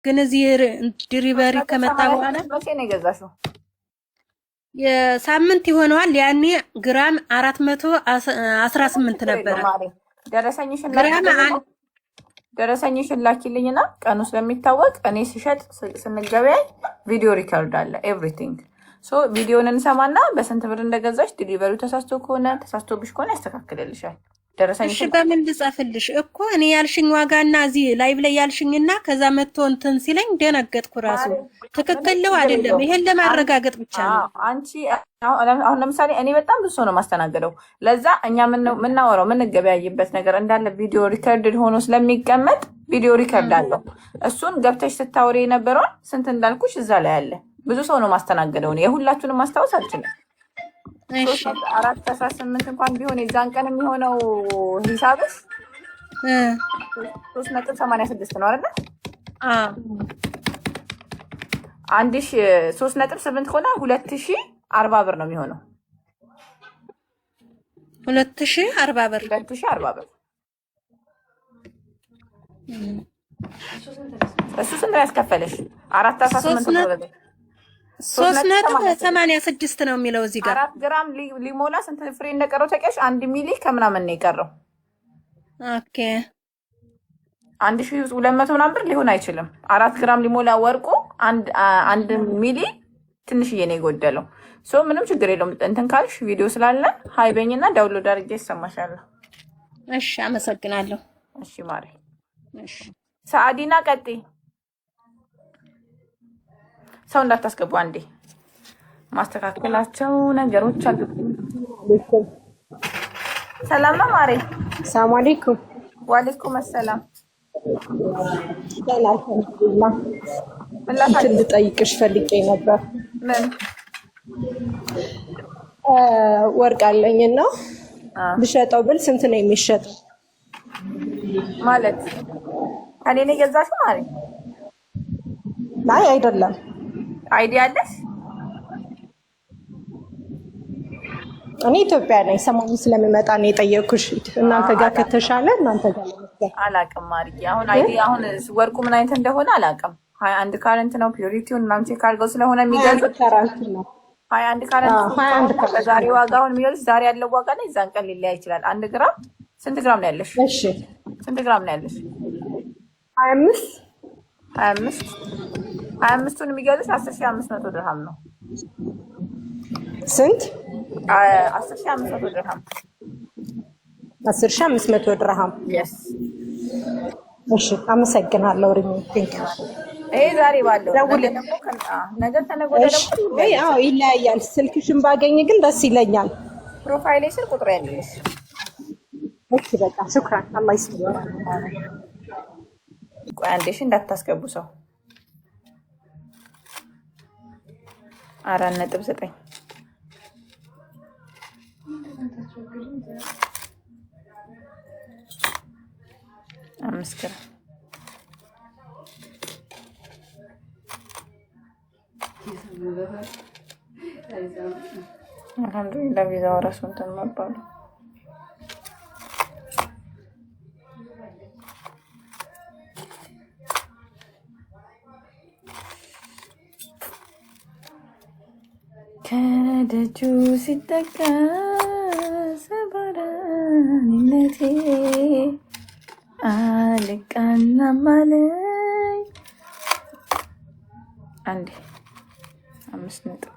ግን እዚህ ዲሪቨሪ ከመጣ በኋላ መቼ ነው የገዛሽው? የሳምንት ይሆነዋል። ያኔ ግራም 418 ነበረ። ደረሰኝሽን ላኪልኝና ቀኑ ስለሚታወቅ እኔ ሲሸጥ ስንገበያይ ቪዲዮ ሪከርድ አለ ኤቭሪቲንግ። ሶ ቪዲዮን እንሰማና በስንት ብር እንደገዛሽ ዲሊቨሪው ተሳስቶብሽ ከሆነ ያስተካክልልሻል። እሺ በምን ልጻፍልሽ እኮ እኔ ያልሽኝ ዋጋና እዚህ ላይቭ ላይ ያልሽኝና ከዛ መጥቶ እንትን ሲለኝ ደነገጥኩ። ራሱ ትክክል ነው አይደለም? ይሄን ለማረጋገጥ ብቻ ነው። አንቺ አሁን ለምሳሌ እኔ በጣም ብዙ ሰው ነው ማስተናገደው። ለዛ እኛ የምናወራው የምንገበያይበት ነገር እንዳለ ቪዲዮ ሪከርድ ሆኖ ስለሚቀመጥ ቪዲዮ ሪከርድ አለው። እሱን ገብተሽ ስታወሪ የነበረውን ስንት እንዳልኩሽ እዛ ላይ አለ። ብዙ ሰው ነው ማስተናገደው። የሁላችሁንም ማስታወስ አልችልም። 418 እንኳን ቢሆን የዛን ቀን የሚሆነው ሂሳብስ 3.86 ነው አይደል? 3.8 ከሆነ 2040 ብር ነው የሚሆነው። 2040 ብር እሱ ስንት ነው ያስከፈለሽ? 418 3.86 ነው የሚለው እዚህ ጋር 4 ግራም ሊሞላ ስንት ፍሬ እንደቀረው ታውቂያለሽ? 1 ሚሊ ከምናምን ነው የቀረው። ኦኬ 1200 ምናምን ብር ሊሆን አይችልም። 4 ግራም ሊሞላ ወርቁ 1 ሚሊ ትንሽዬ ነው የጎደለው። ሶ ምንም ችግር የለውም። እንትን ካልሽ ቪዲዮ ስላለ ሃይበኝና ዳውንሎድ አድርጌ ይሰማሻለሁ። እሺ አመሰግናለሁ። እሺ ማሪ። እሺ ሰዓዲና ቀጥይ። ሰው እንዳታስገቡ አንዴ ማስተካከላቸው ነገሮች አሉ። ሰላም ነው ማሬ? ሰላም አለይኩም። ወአለይኩም ሰላም። ልጠይቅሽ ፈልጌ ነበር። ምን ወርቅ አለኝና ብሸጠው ብል ስንት ነው የሚሸጠው? ማለት ከኔ ነው የገዛሽው ማሬ? ላይ አይደለም። አይዲያ አለሽ? እኔ ኢትዮጵያ ነኝ። ሰሞኑን ስለሚመጣ ነው የጠየኩሽ። እናንተ ጋር ከተሻለ እናንተ ጋር ለመስጠት አላውቅም ማርዬ። አሁን አይዲያ አሁን ወርቁ ምን አይነት እንደሆነ አላውቅም። 21 ካረንት ነው ፒዩሪቲውን ምናምን ቼክ አድርገው ስለሆነ የሚገልጹት 21 ካረንት በዛሬ ዋጋ አሁን የሚገልጽ ዛሬ ያለው ዋጋ ላይ እዛን ቀን ሊለያይ ይችላል። 1 ግራም ስንት ግራም ነው ያለሽ? እሺ ስንት ግራም ነው ያለሽ? 25ቱን የሚገልጽ 10500 ድርሃም ነው። ስንት? 10500 ድርሃም። 10500 ድርሃም። yes እሺ አመሰግናለሁ። ሪሚ ቴንክ ዩ። ይሄ ዛሬ ባለው ነገ ተነገ ወዲያ ደግሞ አዎ ይለያያል። ስልክሽን ባገኝ ግን ደስ ይለኛል። ፕሮፋይሌ ስር ቁጥር ያለሽ። እሺ በቃ ሹክራን። አላህ ይስጥልኝ። ቆይ አንዴሽ እንዳታስገቡ ሰው 4.9 5 ግራም አልሐምዱሊላህ። ቪዛው ራሱ እንትን መባሉ ከደጁ ሲጠጋ ሰባራኒነቴ አልቃናም አለኝ። አንዴ 5.3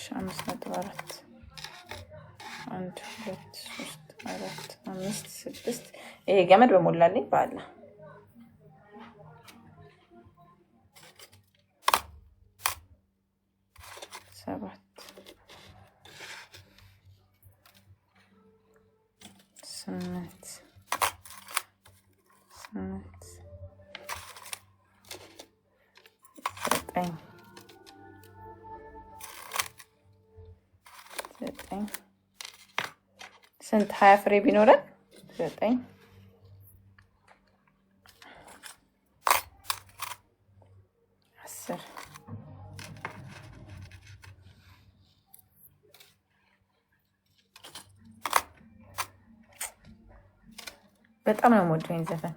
5.4 1 2 3 4 5 6 ይሄ ገመድ በሞላልኝ ባላ 7 8 9 ስንት 20 ፍሬ ቢኖረን 9 10 በጣም ነው የምወደው ዘፈን።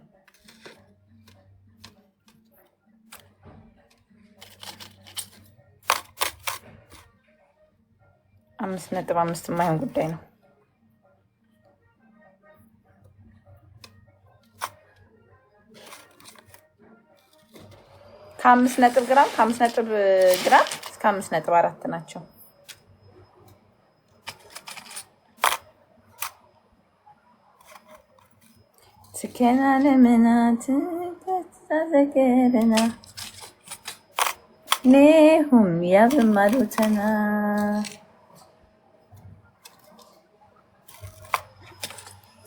5.5 የማይሆን ጉዳይ ነው። ከ5 ግራም እስከ 5.4 ናቸው። ስከና ለምናት ተዘገረና ነሁም ያብማዱተና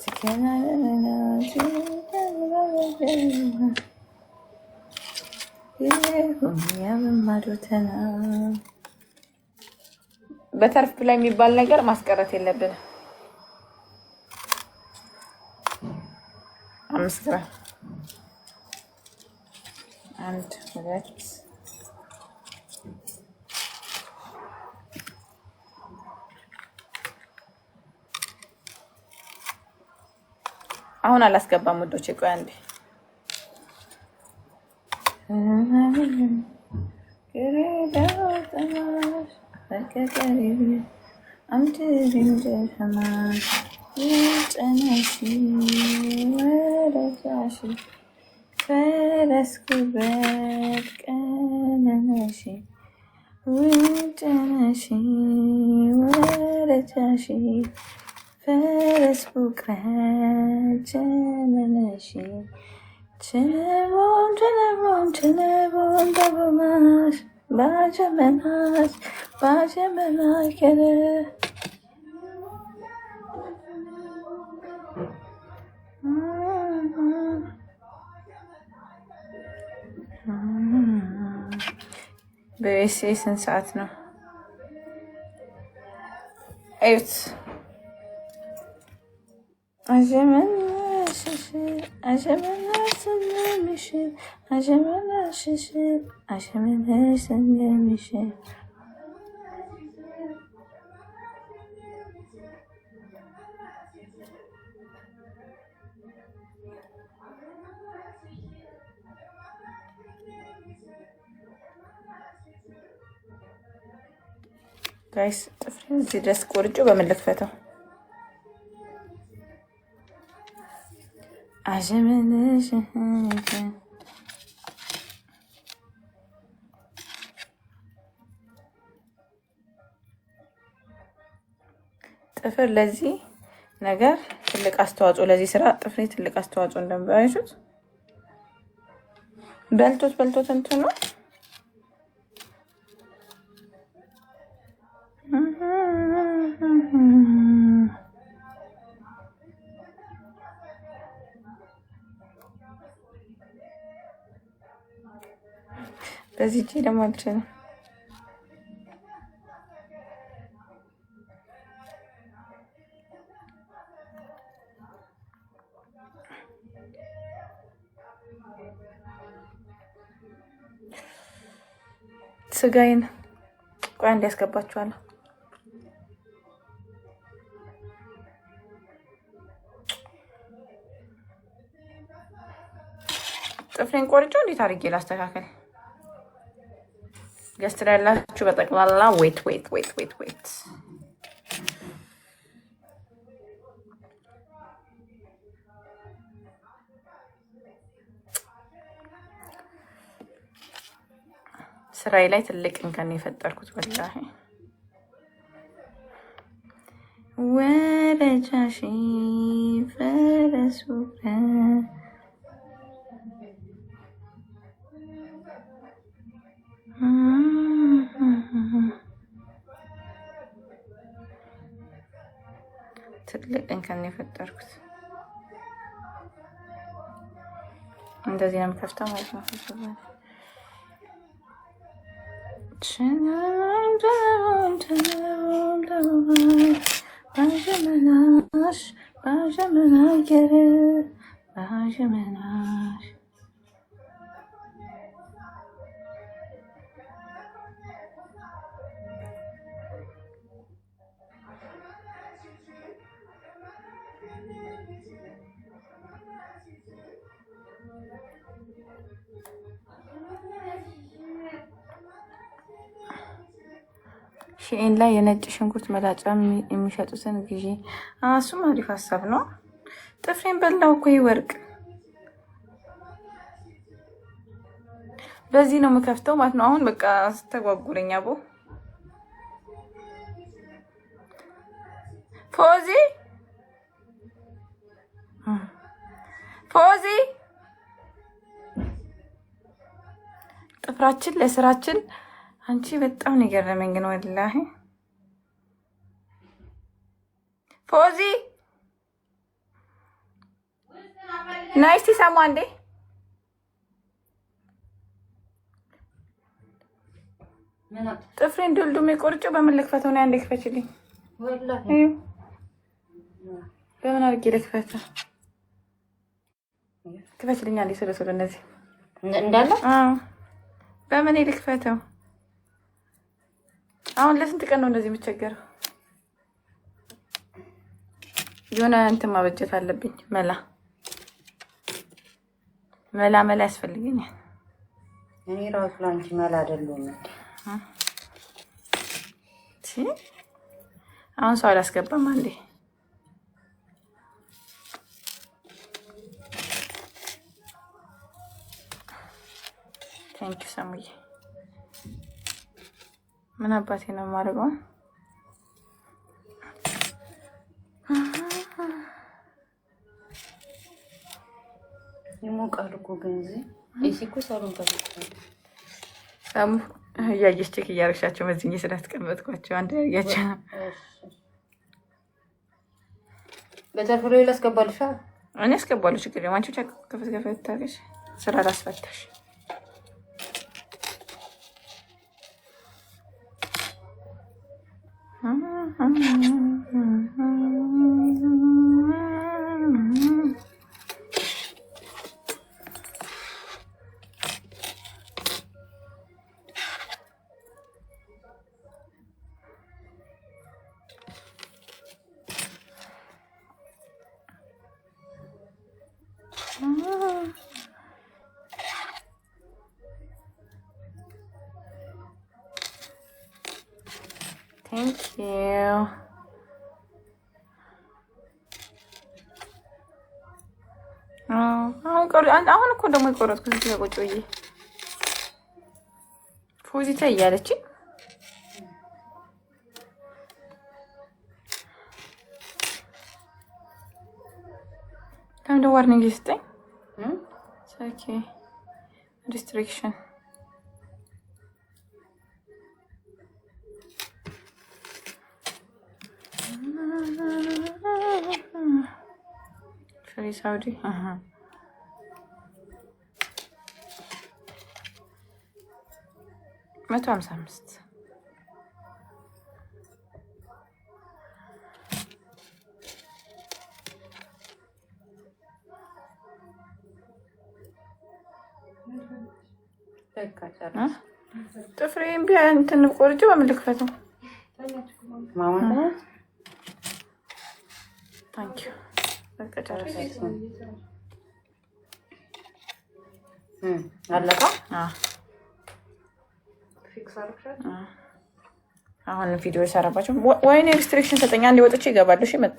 ስከና ለምናት ተዘገረና ነሁም ያብማዱተና በተርፍ ላይ የሚባል ነገር ማስቀረት የለብንም። 5 ግራም 1 2 አሁን አላስገባም ውዶቼ፣ ቆይ አንዴ ፈረስኩበት ቀነነሺ ውጭነሺ ወረጃሺ ፈረስ ቡቅረት ቸነነሺ ቸነቦን ቸነቦን ቸነቦን ደቡማሽ ባጀመናሽ ባጀመናሽ ከረ በዩኤስኤ ስንት ሰዓት ነው? እዩት። ጋይስ ጥፍሬን እዚህ ድረስ ቆርጬ በምን ልክፈተው? አጀመነሽ ጥፍር ለዚህ ነገር ትልቅ አስተዋጽኦ፣ ለዚህ ስራ ጥፍሬ ትልቅ አስተዋጽኦ እንደምባይሹት በልቶት እንትን ነው። በዚህ እጄ ደግሞ አልችልም። ስጋዬን ቆይ አንዴ ያስገባችኋለሁ። ጥፍሬን ቆርጬ እንዴት አድርጌ ላስተካከል? ገስትራ ያላችሁ በጠቅላላ ዌት ስራዬ ላይ ትልቅ እንከን የፈጠርኩት ወላሂ። ወረጃሺ ፈረሱ ትልቅ እንከን የፈጠርኩት እንደዚህ ነው የምከፍተው ማለት ነው። ሺኤን ላይ የነጭ ሽንኩርት መላጫ የሚሸጡትን ጊዜ እሱም አሪፍ ሀሳብ ነው። ጥፍሬን በላው እኮ ይወርቅ። በዚህ ነው የምከፍተው ማለት ነው። አሁን በቃ አስተጓጉለኛ ቦ ፎዚ ጥፍራችን ለስራችን አንቺ በጣም ነው የገረመኝ ግን ወላሂ ፎዚ ናይስ ሰሙ አንዴ ጥፍሬን ዱልዱም የቆርጬው በምን ልክፈተው ነው? አንዴ ክፈችልኝ ወላሂ በምን አድርጌ ልክፈተው? ክፈችልኝ አንዴ ስለሰለ እንደዚህ እንዳለ በምን ልክፈተው? አሁን ለስንት ቀን ነው እንደዚህ የምቸገረው? የሆነ እንትን ማበጀት አለብኝ። መላ ያስፈልገኛል። እኔ ራሱ ላንቺ መላ አይደለም። አሁን ሰው አላስገባም አንዴ ቴንክ ዩ ሰሙዬ። ምን አባቴ ነው የማደርገው? ይሞቃል እኮ ግን እዚህ እኮ ሳሎን ተፈቅዷል። ሰሙ እያየሽ ቼክ እያደረግሻቸው በዚህ ስላስቀመጥኳቸው አንድ ያያቸው በተርፍሎ ይላስገባልሻ። እኔ አስገባለሁ፣ ችግር የለም። አንቺ ብቻ ከፈት ታርገሽ ስራ ላስፈታሽ። Thank you. አሁን እኮ ደግሞ የቆረጥኩት እዚህ ጋር ቁጭ ብዬ ፎዚታ እያለች ለምን ዋርኒንግ ይስጠኝ? ኦኬ ሪስትሪክሽን ፍሪ ሳውዲ 155 ጥፍሬን ቢያን እንትን ቆርጬ በምን ልክፈተው? ታንክ ዩ በቃ ጨረሰች። አለቃ አሁን ቪዲዮ የሰራባቸው ወይኔ ሪስትሪክሽን ሰጠኛ። አንዴ ወጥቼ ይገባለሽ። መጣ